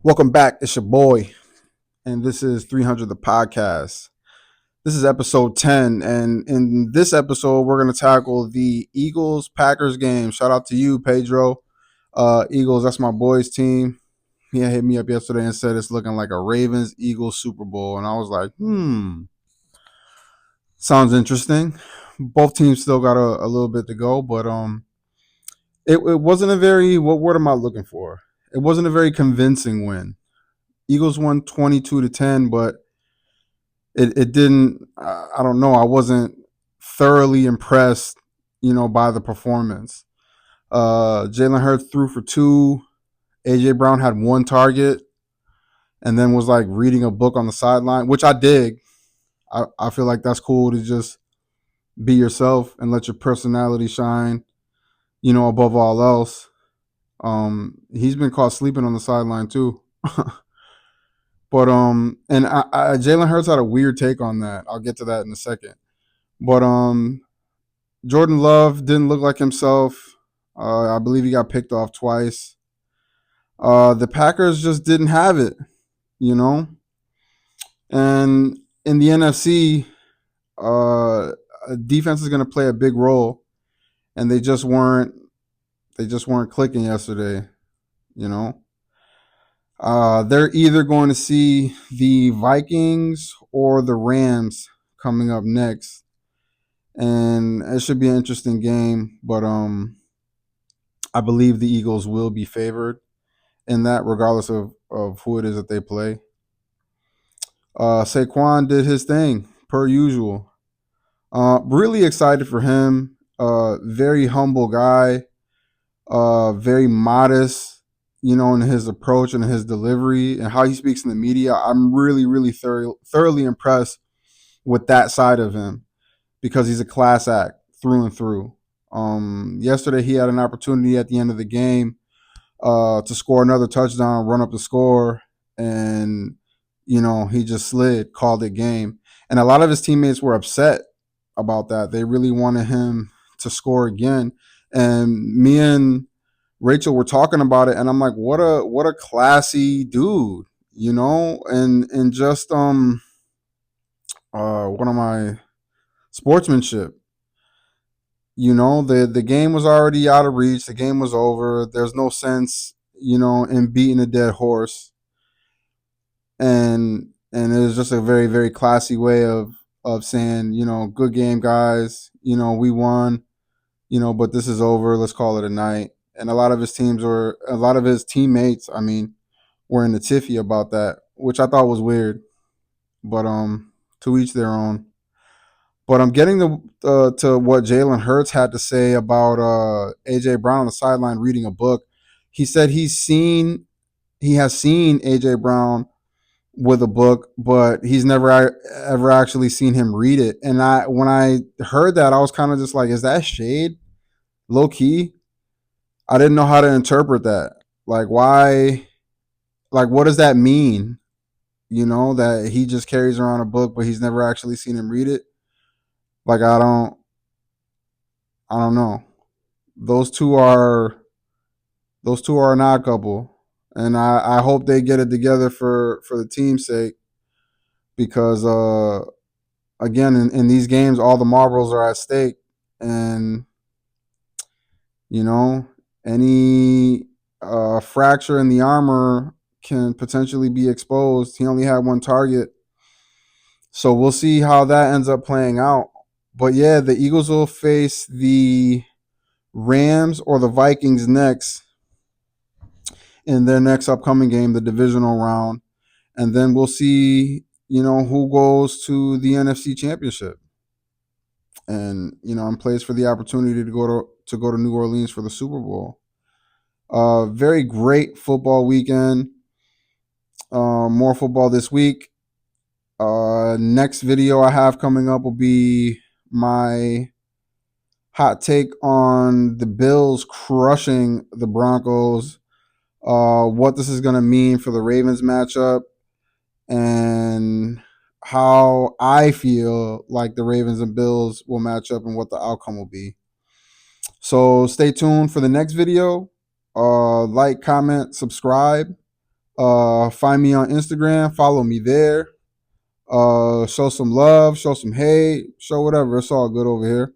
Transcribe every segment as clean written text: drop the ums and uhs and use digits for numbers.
Welcome back. It's your boy, and this is 300 the podcast. This is episode 10, and in this episode, we're going to tackle the Eagles Packers game. Shout out to you, Pedro. Eagles, that's my boys' team. He hit me up yesterday and said it's looking like a Ravens Eagles Super Bowl, and I was like, sounds interesting. Both teams still got a little bit to go, but it wasn't a very, what word am I looking for? It wasn't a very convincing win. Eagles won 22-10, but it didn't. I don't know. I wasn't thoroughly impressed, by the performance. Jalen Hurts threw for two. AJ Brown had one target, and then was like reading a book on the sideline, which I dig. I feel like that's cool to just be yourself and let your personality shine, above all else. He's been caught sleeping on the sideline too. But Jalen Hurts had a weird take on that. I'll get to that in a second. But Jordan Love didn't look like himself. I believe he got picked off twice. The Packers just didn't have it, you know. And in the NFC, defense is going to play a big role, and they just weren't. They just weren't clicking yesterday, you know. They're either going to see the Vikings or the Rams coming up next, and it should be an interesting game. But I believe the Eagles will be favored in that, regardless of who it is that they play. Saquon did his thing per usual. Really excited for him. Very humble guy. Very modest, in his approach and his delivery and how he speaks in the media. I'm really, really thoroughly impressed with that side of him because he's a class act through and through. Yesterday, he had an opportunity at the end of the game to score another touchdown, run up the score, and he just slid, called it game. And a lot of his teammates were upset about that. They really wanted him to score again. And me and Rachel were talking about it, and I'm like, what a classy dude, and just what am I sportsmanship. The game was already out of reach. The game was over. There's no sense, in beating a dead horse. And it was just a very, very classy way of saying, good game, guys. We won, but this is over. Let's call it a night. And a lot of his teammates, were in the tiffy about that, which I thought was weird. But to each their own. But I'm getting to what Jalen Hurts had to say about AJ Brown on the sideline reading a book. He said he has seen AJ Brown with a book, but he's never ever actually seen him read it. And when I heard that, I was kind of just like, is that shade? Low key? I didn't know how to interpret that. Like, why? Like, what does that mean? That he just carries around a book, but he's never actually seen him read it. Like, I don't know. Those two are an odd couple, and I hope they get it together for the team's sake, because again, in these games, all the marbles are at stake, and you know any fracture in the armor can potentially be exposed. He only had one target, so we'll see how that ends up playing out. But yeah, the Eagles will face the Rams or the Vikings next in their next upcoming game, the divisional round, and then we'll see, who goes to the NFC Championship, and and plays for the opportunity to go to New Orleans for the Super Bowl. Very great football weekend. More football this week. Next video I have coming up will be my hot take on the Bills crushing the Broncos. What this is going to mean for the Ravens matchup, and how I feel like the Ravens and Bills will match up and what the outcome will be. So stay tuned for the next video. Like, comment, subscribe, Find me on Instagram. Follow me there. Show some love. Show some hate. Show whatever. It's all good over here.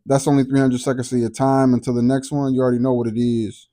That's only 300 seconds of your time. Until the next one, you already know what it is.